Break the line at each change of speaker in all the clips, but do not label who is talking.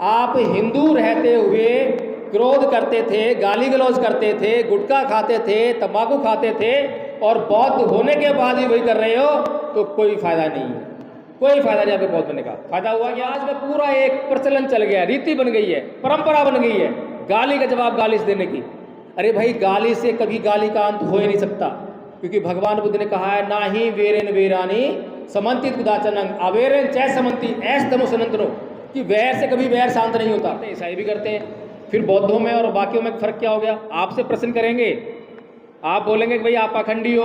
आप हिंदू रहते हुए क्रोध करते थे, गाली गलौज करते थे, गुटखा खाते थे, तंबाकू खाते थे, और बौद्ध होने के बाद भी वही कर रहे हो, तो कोई फायदा नहीं है, कोई फायदा नहीं आपके बौद्ध बनने का। फायदा हुआ कि आज में पूरा एक प्रचलन चल गया, रीति बन गई है, परंपरा बन गई है गाली का जवाब गाली से देने की। अरे भाई, गाली से कभी गाली का अंत हो ही नहीं सकता, क्योंकि भगवान बुद्ध ने कहा है, ना ही वेरेन वेरानी समन्तित उदाचनंग अवेरेन चै समन्ति ऐस तमो सनंतनो, कि वैर से कभी वैर शांत नहीं होता। ईसाई भी करते हैं, फिर बौद्धों में और बाकियों में फर्क क्या हो गया? आपसे प्रश्न करेंगे, आप बोलेंगे कि भाई आप पाखंडी हो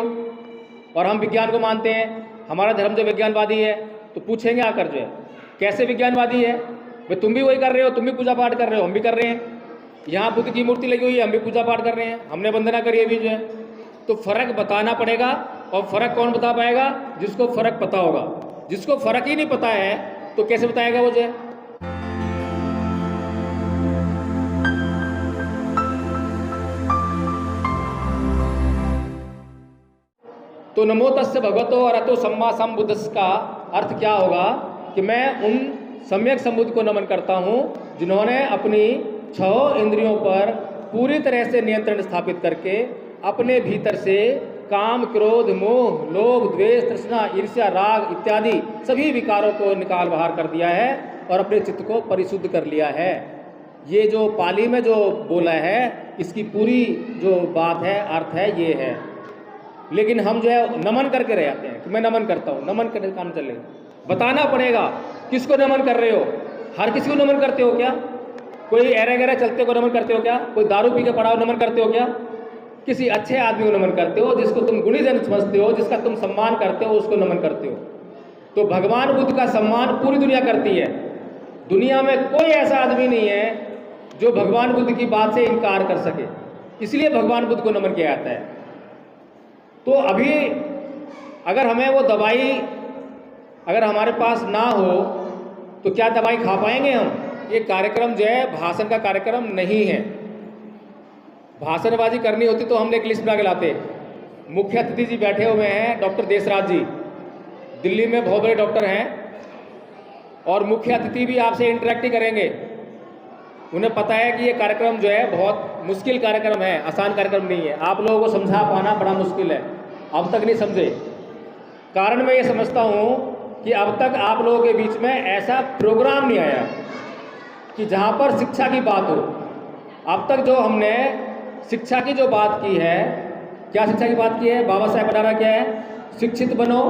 और हम विज्ञान को मानते हैं, हमारा धर्म जो विज्ञानवादी है, तो पूछेंगे आकर जो है कैसे विज्ञानवादी है? भाई तुम भी वही कर रहे हो, तुम भी पूजा पाठ कर रहे हो, हम भी कर रहे हैं, यहाँ बुद्ध की मूर्ति लगी हुई है, हम भी पूजा पाठ कर रहे हैं, हमने वंदना करी है भी जो है। तो फर्क बताना पड़ेगा, और फर्क कौन बता पाएगा? जिसको फर्क पता होगा। जिसको फर्क ही नहीं पता है तो कैसे बताएगा वो जो है? तो नमो तस्य भगवतो अरहतो सम्मा सम्बुद्धस्य का अर्थ क्या होगा कि मैं उन सम्यक संबुद्ध को नमन करता हूँ जिन्होंने अपनी 6 इंद्रियों पर पूरी तरह से नियंत्रण स्थापित करके अपने भीतर से काम, क्रोध, मोह, लोभ, द्वेष, तृष्णा, ईर्ष्या, राग इत्यादि सभी विकारों को निकाल बाहर कर दिया है और अपने चित्त को परिशुद्ध कर लिया है। ये जो पाली में जो बोला है, इसकी पूरी जो बात है, अर्थ है, ये है। लेकिन हम जो है नमन करके रह जाते हैं कि मैं नमन करता हूँ, नमन करके काम चल रहे। बताना पड़ेगा किसको नमन कर रहे हो। हर किसी को नमन करते हो क्या? कोई ऐरे गहरे चलते को नमन करते हो क्या? कोई दारू पी के पड़ा हो नमन करते हो क्या? किसी अच्छे आदमी को नमन करते हो, जिसको तुम गुणी जन समझते हो, जिसका तुम सम्मान करते हो, उसको नमन करते हो। तो भगवान बुद्ध का सम्मान पूरी दुनिया करती है। दुनिया में कोई ऐसा आदमी नहीं है जो भगवान बुद्ध की बात से इनकार कर सके, इसलिए भगवान बुद्ध को नमन किया जाता है। तो अभी अगर हमें वो दवाई अगर हमारे पास ना हो तो क्या दवाई खा पाएंगे हम? ये कार्यक्रम जो है भाषण का कार्यक्रम नहीं है। भाषणबाजी करनी होती तो हमने एक लिस्ट बना के लाते। मुख्य अतिथि जी बैठे हुए हैं, डॉक्टर देशराज जी, दिल्ली में बहुत बड़े डॉक्टर हैं, और मुख्य अतिथि भी आपसे इंटरेक्ट ही करेंगे। उन्हें पता है कि ये कार्यक्रम जो है बहुत मुश्किल कार्यक्रम है, आसान कार्यक्रम नहीं है। आप लोगों को समझा पाना बड़ा मुश्किल है, अब तक नहीं समझे। कारण मैं ये समझता हूँ कि अब तक आप लोगों के बीच में ऐसा प्रोग्राम नहीं आया कि जहाँ पर शिक्षा की बात हो। अब तक जो हमने शिक्षा की जो बात की है, क्या शिक्षा की बात की है? बाबा साहेब का नारा क्या है? शिक्षित बनो,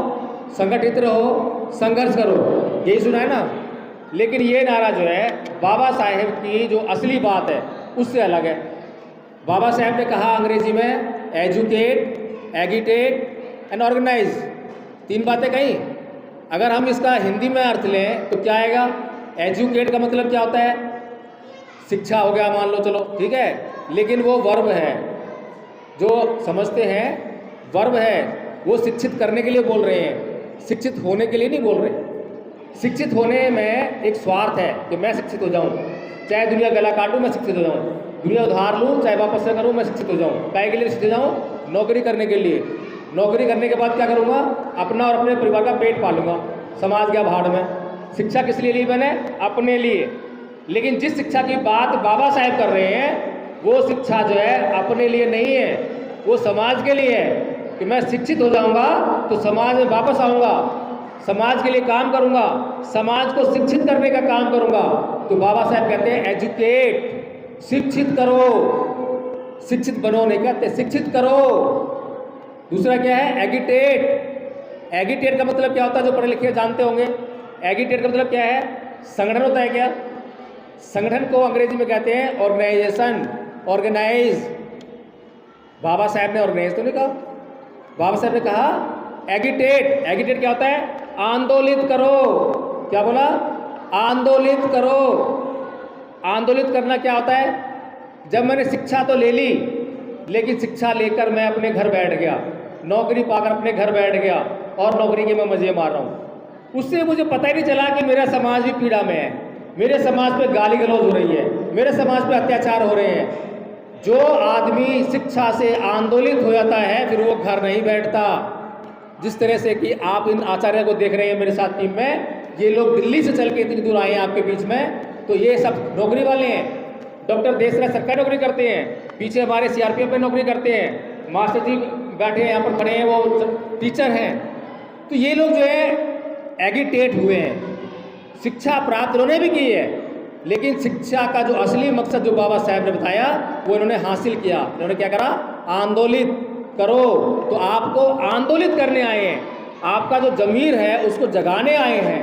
संगठित रहो, संघर्ष करो, यही सुना है ना। लेकिन ये नारा जो है बाबा साहेब की जो असली बात है उससे अलग है। बाबा साहेब ने कहा अंग्रेजी में एजुकेट, एगिटेट एंड ऑर्गेनाइज, 3 बातें कही। अगर हम इसका हिंदी में अर्थ लें तो क्या आएगा? एजुकेट का मतलब क्या होता है? शिक्षा हो गया, मान लो, चलो ठीक है, लेकिन वो वर्ब है, जो समझते हैं वर्ब है, वो शिक्षित करने के लिए बोल रहे हैं, शिक्षित होने के लिए नहीं बोल रहे। शिक्षित होने में एक स्वार्थ है कि मैं शिक्षित हो जाऊं, चाहे दुनिया गला काटूं मैं शिक्षित हो जाऊं, दुनिया उधार लूं चाहे वापस से करूं मैं शिक्षित हो जाऊं। काय के लिए शिक्षित हो जाऊं? नौकरी करने के लिए। नौकरी करने के बाद क्या करूंगा? अपना और अपने परिवार का पेट पालूंगा। समाज क्या भाड़ में। शिक्षा किस लिए ली मैंने? अपने लिए। लेकिन जिस शिक्षा की बात बाबा साहेब कर रहे हैं वो शिक्षा जो है अपने लिए नहीं है, वो समाज के लिए है कि मैं शिक्षित हो जाऊंगा तो समाज में वापस आऊंगा, समाज के लिए काम करूंगा, समाज को शिक्षित करने का काम करूंगा। तो बाबा साहेब कहते हैं एजुकेट, शिक्षित करो, शिक्षित बनो नहीं कहते, शिक्षित करो। दूसरा क्या है? एगिटेट। एगिटेट का मतलब क्या होता है? जो पढ़े लिखे जानते होंगे। एगिटेट का मतलब क्या है? संगठन होता है क्या? संगठन को अंग्रेजी में कहते हैं ऑर्गेनाइजेशन, ऑर्गेनाइज। बाबा साहेब ने ऑर्गेनाइज तो नहीं कहा, बाबा साहेब ने कहा एगिटेट। एगिटेट क्या होता है? आंदोलित करो। क्या बोला? आंदोलित करो। आंदोलित करना क्या होता है? जब मैंने शिक्षा तो ले ली, लेकिन शिक्षा लेकर मैं अपने घर बैठ गया, नौकरी पाकर अपने घर बैठ गया और नौकरी के मैं मजे मार रहा हूँ, उससे मुझे पता ही नहीं चला कि मेरा समाज भी पीड़ा में है, मेरे समाज पे गाली गलौज हो रही है, मेरे समाज पे अत्याचार हो रहे हैं। जो आदमी शिक्षा से आंदोलित हो जाता है फिर वो घर नहीं बैठता। जिस तरह से कि आप इन आचार्य को देख रहे हैं मेरे साथ टीम में, ये लोग दिल्ली से चल के इतनी दूर आए हैं आपके बीच में, तो ये सब नौकरी वाले हैं। डॉक्टर देसराज सरकारी नौकरी करते हैं, पीछे हमारे सीआरपीएफ में नौकरी करते हैं, मास्टर जी बैठे हैं यहाँ पर खड़े हैं, वो टीचर हैं। तो ये लोग जो है एगिटेट हुए हैं, शिक्षा प्राप्त उन्होंने भी की है, लेकिन शिक्षा का जो असली मकसद जो बाबा साहेब ने बताया वो इन्होंने हासिल किया। इन्होंने क्या करा? आंदोलित करो। तो आपको आंदोलित करने आए हैं, आपका जो जमीर है उसको जगाने आए हैं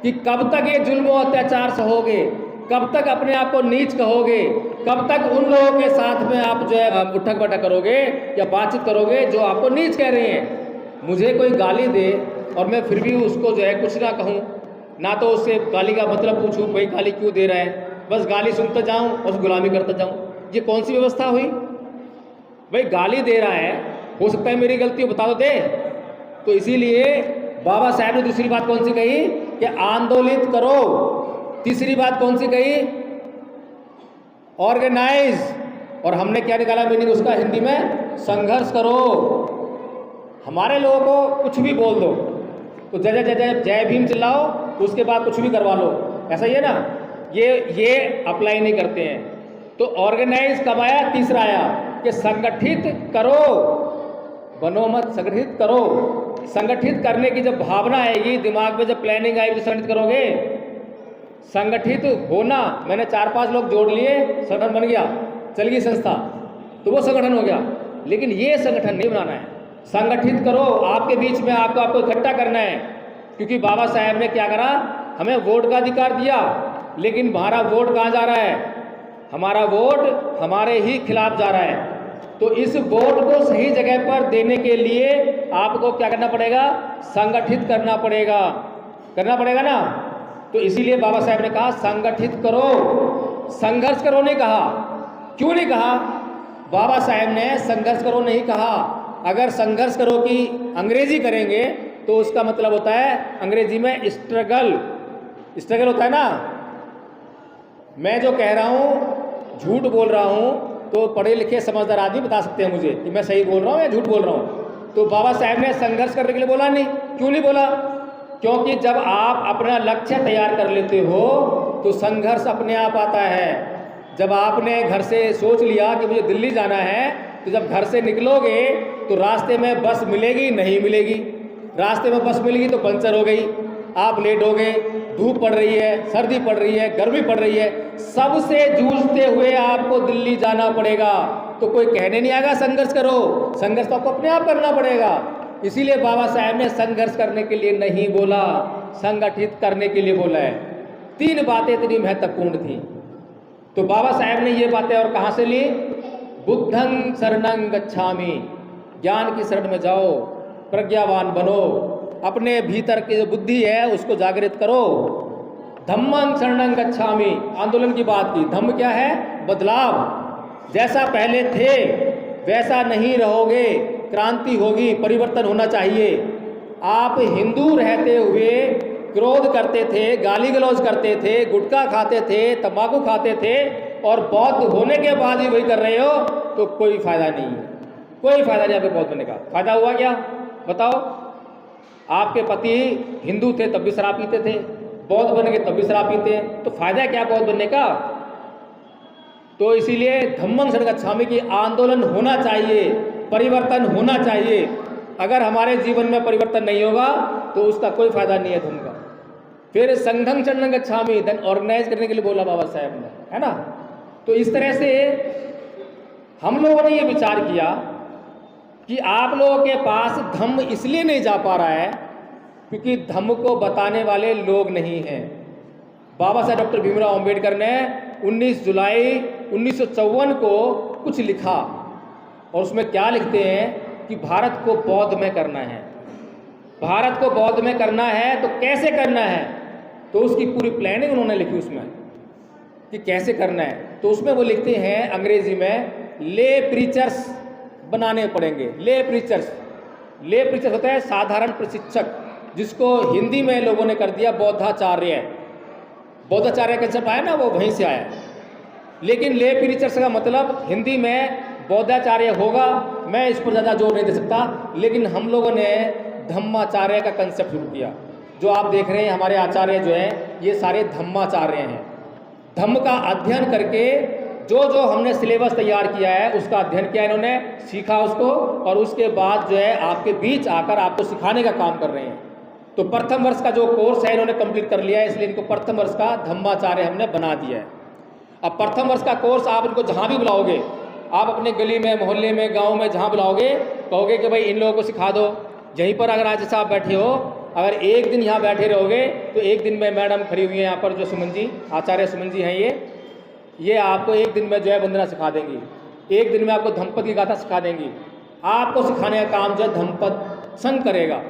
कि कब तक ये जुल्म और अत्याचार सहोगे, कब तक अपने आप को नीच कहोगे, कब तक उन लोगों के साथ में आप जो है उठक बैठक करोगे या बातचीत करोगे जो आपको नीच कह रहे हैं। मुझे कोई गाली दे और मैं फिर भी उसको जो है कुछ ना कहूँ, ना तो उससे गाली का मतलब पूछूं भाई गाली क्यों दे रहा है, बस गाली सुनता जाऊं और उस गुलामी करता जाऊं, ये कौन सी व्यवस्था हुई? भाई गाली दे रहा है, हो सकता है मेरी गलती हो, बता तो दे। तो इसीलिए बाबा साहब ने दूसरी बात कौन सी कही कि आंदोलित करो। तीसरी बात कौन सी कही? ऑर्गेनाइज। और हमने क्या निकाला मीनिंग उसका हिंदी में? संघर्ष करो। हमारे लोगों को कुछ भी बोल दो तो जय जय जय जय भीम चिल्लाओ, उसके बाद कुछ भी करवा लो, ऐसा ही है ना? ये अप्लाई नहीं करते हैं। तो ऑर्गेनाइज कब आया? तीसरा आया कि संगठित करो, बनो मत, संगठित करो। संगठित करने की जब भावना आएगी दिमाग में, जब प्लानिंग आएगी तो संगठित करोगे। संगठित होना, मैंने 4-5 लोग जोड़ लिए, संगठन बन गया, चल गई संस्था, तो वो संगठन हो गया। लेकिन ये संगठन नहीं बनाना है, संगठित करो। आपके बीच में आपको इकट्ठा करना है, क्योंकि बाबा साहेब ने क्या करा? हमें वोट का अधिकार दिया, लेकिन हमारा वोट कहाँ जा रहा है? हमारा वोट हमारे ही खिलाफ जा रहा है। तो इस वोट को सही जगह पर देने के लिए आपको क्या करना पड़ेगा? संगठित करना पड़ेगा, करना पड़ेगा ना। तो इसीलिए बाबा साहेब ने कहा संगठित करो, संघर्ष करो नहीं कहा। क्यों नहीं कहा? बाबा साहेब ने संघर्ष करो नहीं कहा। अगर संघर्ष करो की अंग्रेजी करेंगे तो उसका मतलब होता है अंग्रेजी में स्ट्रगल। स्ट्रगल होता है ना। मैं जो कह रहा हूँ, झूठ बोल रहा हूँ, तो पढ़े लिखे समझदार आदमी बता सकते हैं मुझे कि मैं सही बोल रहा हूँ या झूठ बोल रहा हूँ। तो बाबा साहेब ने संघर्ष करने के लिए बोला नहीं। क्यों नहीं बोला? क्योंकि जब आप अपना लक्ष्य तैयार कर लेते हो तो संघर्ष अपने आप आता है। जब आपने घर से सोच लिया कि मुझे दिल्ली जाना है, तो जब घर से निकलोगे तो रास्ते में बस मिलेगी नहीं मिलेगी, रास्ते में बस मिलेगी तो पंचर हो गई, आप लेट हो गए, धूप पड़ रही है, सर्दी पड़ रही है, गर्मी पड़ रही है, सबसे जूझते हुए आपको दिल्ली जाना पड़ेगा। तो कोई कहने नहीं आएगा संघर्ष करो, संघर्ष तो आपको अपने आप करना पड़ेगा। इसीलिए बाबा साहेब ने संघर्ष करने के लिए नहीं बोला, संगठित करने के लिए बोला है। 3 बातें इतनी महत्वपूर्ण थी। तो बाबा साहेब ने ये बातें और कहाँ से ली? बुद्धं शरणं गच्छामि, ज्ञान की शरण में जाओ, प्रज्ञावान बनो, अपने भीतर की जो बुद्धि है उसको जागृत करो। धम्मं शरणं गच्छामि, आंदोलन की बात की। धम्म क्या है? बदलाव। जैसा पहले थे वैसा नहीं रहोगे, क्रांति होगी, परिवर्तन होना चाहिए। आप हिंदू रहते हुए क्रोध करते थे, गाली गलौज करते थे, गुटखा खाते थे, तंबाकू खाते थे, और बौद्ध होने के बाद ही वही कर रहे हो, तो कोई फायदा नहीं है, कोई फायदा नहीं आपके बौद्ध बनने का। फायदा हुआ क्या? बताओ। आपके पति हिंदू थे तब भी शराब पीते थे, बौद्ध बन गए तब भी शराब पीते हैं, तो फायदा क्या बौद्ध बनने का? तो इसीलिए धम्मं शरणं गच्छामि की आंदोलन होना चाहिए, परिवर्तन होना चाहिए। अगर हमारे जीवन में परिवर्तन नहीं होगा तो उसका कोई फायदा नहीं है धम्म का। फिर संघं शरणं गच्छामि, देन ऑर्गेनाइज करने के लिए बोला बाबा साहेब ने, है ना। तो इस तरह से हम लोगों ने ये विचार किया कि आप लोगों के पास धम्म इसलिए नहीं जा पा रहा है क्योंकि धम्म को बताने वाले लोग नहीं हैं। बाबा साहेब डॉक्टर भीमराव अंबेडकर ने 19 जुलाई 1954 को कुछ लिखा, और उसमें क्या लिखते हैं कि भारत को बौद्ध में करना है, भारत को बौद्ध में करना है, तो कैसे करना है? तो उसकी पूरी प्लानिंग उन्होंने लिखी उसमें कि कैसे करना है। तो उसमें वो लिखते हैं अंग्रेजी में ले प्रीचर्स बनाने पड़ेंगे। ले प्रीचर्स, ले प्रीचर्स होता है साधारण प्रशिक्षक, जिसको हिंदी में लोगों ने कर दिया बौद्धाचार्य। बौद्धाचार्य का जब आया ना वो वहीं से आया, लेकिन ले प्रीचर्स का मतलब हिंदी में बौद्धाचार्य होगा। मैं इस पर ज़्यादा जोर नहीं दे सकता, लेकिन हम लोगों ने धम्माचार्य का कंसेप्ट शुरू किया। जो आप देख रहे हैं हमारे आचार्य जो हैं ये सारे धम्माचार्य हैं। धम्म का अध्ययन करके जो जो हमने सिलेबस तैयार किया है उसका अध्ययन किया, इन्होंने सीखा उसको, और उसके बाद जो है आपके बीच आकर आपको सिखाने का काम कर रहे हैं। तो प्रथम वर्ष का जो कोर्स है इन्होंने कंप्लीट कर लिया है, इसलिए इनको प्रथम वर्ष का धम्माचार्य हमने बना दिया है। अब प्रथम वर्ष का कोर्स आप इनको जहाँ भी बुलाओगे, आप अपने गली में, मोहल्ले में, गांव में जहाँ बुलाओगे, कहोगे कि भाई इन लोगों को सिखा दो। यहीं पर अगर आज जैसा आप बैठे हो, अगर एक दिन यहाँ बैठे रहोगे तो एक दिन में मैडम खड़ी हुई है यहाँ पर, जो सुमन जी, आचार्य सुमन जी हैं, ये आपको एक दिन में जो है वंदना सिखा देंगी, एक दिन में आपको धम्मपद की गाथा सिखा देंगी। आपको सिखाने का काम जो है धम्मपद संघ करेगा।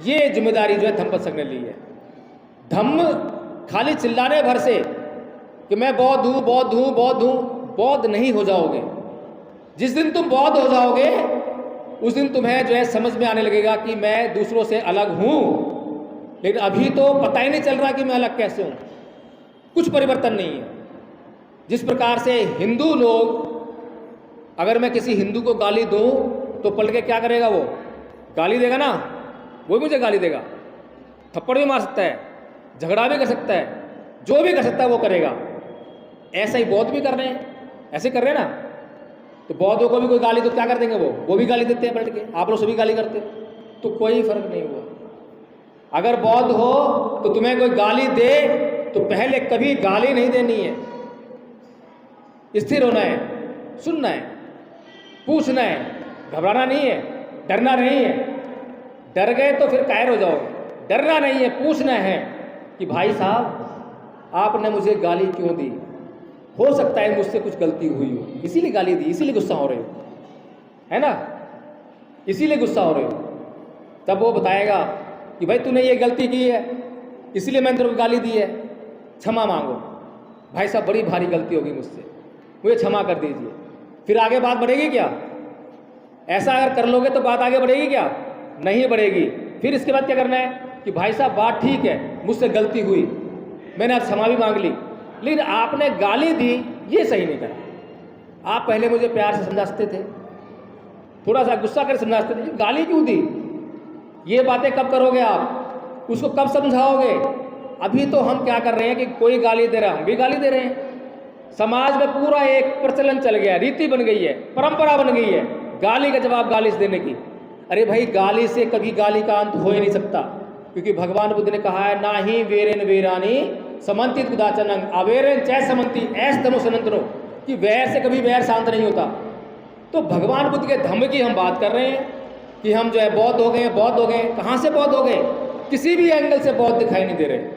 ये जिम्मेदारी जो है धम्मपद संघ ने ली है। धम्म खाली चिल्लाने भर से कि मैं बौद्ध हूँ, बौद्ध हूँ, बौद्ध हूँ, बौद्ध नहीं हो जाओगे। जिस दिन तुम बौद्ध हो जाओगे उस दिन तुम्हें जो है समझ में आने लगेगा कि मैं दूसरों से अलग हूँ, लेकिन अभी तो पता ही नहीं चल रहा कि मैं अलग कैसे हूँ। कुछ परिवर्तन नहीं है। जिस प्रकार से हिंदू लोग, अगर मैं किसी हिंदू को गाली दूँ तो पलट के क्या करेगा, वो गाली देगा ना, वो मुझे गाली देगा, थप्पड़ भी मार सकता है, झगड़ा भी कर सकता है, जो भी कर सकता है वो करेगा। ऐसा ही बौद्ध भी कर रहे हैं, ऐसे कर रहे हैं ना। तो बौद्धों को भी कोई गाली तो क्या कर देंगे, वो भी गाली देते हैं पलट के, आप लोग सभी गाली करते हैं, तो कोई फर्क नहीं हुआ। अगर बौद्ध हो तो तुम्हें कोई गाली दे तो पहले कभी गाली नहीं देनी है, स्थिर होना है, सुनना है, पूछना है, घबराना नहीं है, डरना नहीं है। डर गए तो फिर कायर हो जाओगे। डरना नहीं है, पूछना है कि भाई साहब आपने मुझे गाली क्यों दी, हो सकता है मुझसे कुछ गलती हुई हो, इसीलिए गाली दी, इसीलिए गुस्सा हो रहे हो, है ना, इसीलिए गुस्सा हो रहे हो। तब वो बताएगा कि भाई तूने ये गलती की है, इसलिए मैंने तेरे को गाली दी है, क्षमा मांगो। भाई साहब बड़ी भारी गलती होगी मुझसे, मुझे क्षमा कर दीजिए। फिर आगे बात बढ़ेगी क्या? ऐसा अगर कर लोगे तो बात आगे बढ़ेगी क्या? नहीं बढ़ेगी। फिर इसके बाद क्या करना है कि भाई साहब बात ठीक है, मुझसे गलती हुई, मैंने आज क्षमा भी मांग ली, लेकिन आपने गाली दी, ये सही नहीं करा। आप पहले मुझे प्यार से समझाते थे, थोड़ा सा गुस्सा कर समझाते थे, गाली क्यों दी? ये बातें कब करोगे आप? उसको कब समझाओगे? अभी तो हम क्या कर रहे हैं कि कोई गाली दे रहा है, हम भी गाली दे रहे हैं। समाज में पूरा एक प्रचलन चल गया, रीति बन गई है, परंपरा बन गई है गाली का जवाब गाली से देने की। अरे भाई गाली से कभी गाली का अंत हो ही नहीं सकता, क्योंकि भगवान बुद्ध ने कहा है, ना ही वेरेन वेरानी समन्तित कुदाचनंग अवेरेन चै समन्ति ऐस तनो सनंतनो, कि वैर से कभी वैर शांत नहीं होता। तो भगवान बुद्ध के धम्म की हम बात कर रहे हैं कि हम जो है बौद्ध हो गए, बौद्ध हो गए। कहाँ से बौद्ध हो गए? किसी भी एंगल से बौद्ध दिखाई नहीं दे रहे।